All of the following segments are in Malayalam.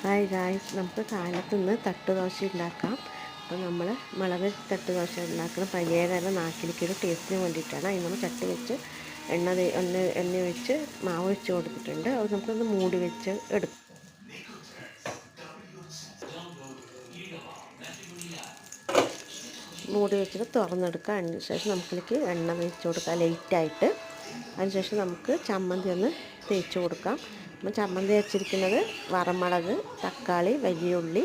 ഹായ് ഗായ്സ്, നമുക്ക് കാലത്ത് നിന്ന് തട്ട് ദോശ ഉണ്ടാക്കാം. അപ്പോൾ നമ്മൾ മുളക് തട്ട് ദോശ ഉണ്ടാക്കുന്നത് പനിയേകാരം നാക്കിലേക്കൊരു ടേസ്റ്റിന് വേണ്ടിയിട്ടാണ്. അതിന് നമ്മൾ ചട്ടി വെച്ച് എണ്ണ ഒഴിച്ച് മാവ് വെച്ച് കൊടുത്തിട്ടുണ്ട്. അത് നമുക്കൊന്ന് മൂടി വെച്ച് എടുക്കും. മൂടി വെച്ചിട്ട് തുറന്നെടുക്കുക. അതിന് ശേഷം നമുക്കിലേക്ക് എണ്ണ വെച്ച് കൊടുക്കുക ലൈറ്റായിട്ട്. അതിനുശേഷം നമുക്ക് ചമ്മന്തി ഒന്ന് തേച്ച് കൊടുക്കാം. നമ്മൾ ചമ്മന്തി വെച്ചിരിക്കുന്നത് വറമുളക്, തക്കാളി, വലിയ ഉള്ളി,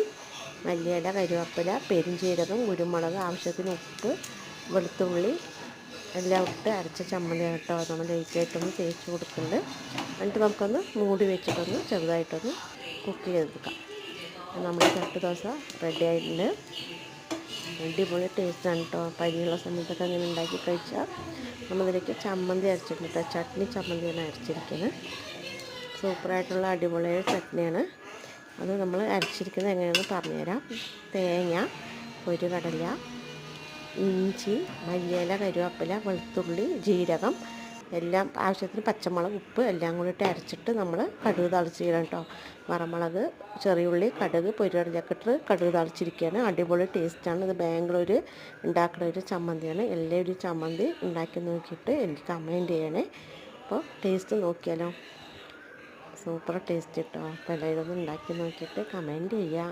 മല്ലിയില, കരുവേപ്പില, പെരുംജീരകം, കുരുമുളക്, ആവശ്യത്തിന് ഉപ്പ്, വെളുത്തുള്ളി എല്ലാം ഇട്ട് അരച്ച ചമ്മന്തി കേട്ടോ നമ്മൾ ലൈറ്റായിട്ടൊന്ന് തേച്ച് കൊടുക്കുന്നുണ്ട്. എന്നിട്ട് നമുക്കൊന്ന് മൂടി വെച്ചിട്ടൊന്ന് ചെറുതായിട്ടൊന്ന് കുക്ക് ചെയ്തെടുക്കാം. നമ്മുടെ തട്ട് ദോശ റെഡി ആയിട്ടുണ്ട്. അടിപൊളി ടേസ്റ്റാണ് കേട്ടോ. പനിയുള്ള സമയത്തൊക്കെ അങ്ങനെ ഉണ്ടാക്കി കഴിച്ചാൽ. നമ്മളിതിലേക്ക് ചമ്മന്തി അരച്ചിട്ടുണ്ട്. ചട്നി ചമ്മന്തിയാണ് അരച്ചിരിക്കുന്നത്. സൂപ്പറായിട്ടുള്ള അടിപൊളിയായ ചട്നിയാണ്. അത് നമ്മൾ അരച്ചിരിക്കുന്നത് എങ്ങനെയാണെന്ന് പറഞ്ഞുതരാം. തേങ്ങ, പൊരികടല, ഇഞ്ചി, മല്ലിയില, കരുവേപ്പില, വെളുത്തുള്ളി, ജീരകം എല്ലാം ആവശ്യത്തിന് പച്ചമുളക്, ഉപ്പ് എല്ലാം കൂടി ഇട്ട് അരച്ചിട്ട് നമ്മൾ കടുക് താളിച്ചിടണം കേട്ടോ. വറമുളക്, ചെറിയുള്ളി, കടുക്, പൊരികടലൊക്കെ ഇട്ട് കടുക് താളിച്ചിരിക്കുകയാണ്. അടിപൊളി ടേസ്റ്റാണ്. ഇത് ബാംഗ്ലൂർ ഉണ്ടാക്കുന്ന ഒരു ചമ്മന്തിയാണ്. എല്ലാവരും ചമ്മന്തി ഉണ്ടാക്കി നോക്കിയിട്ട് എനിക്ക് കമൻറ്റ് ചെയ്യണേ. അപ്പോൾ ടേസ്റ്റ് നോക്കിയാലോ, സൂപ്പർ ടേസ്റ്റ് കേട്ടോ. അപ്പോൾ എല്ലാവരും ഒന്ന് ഉണ്ടാക്കി നോക്കിയിട്ട് കമൻറ്റ് ചെയ്യുക.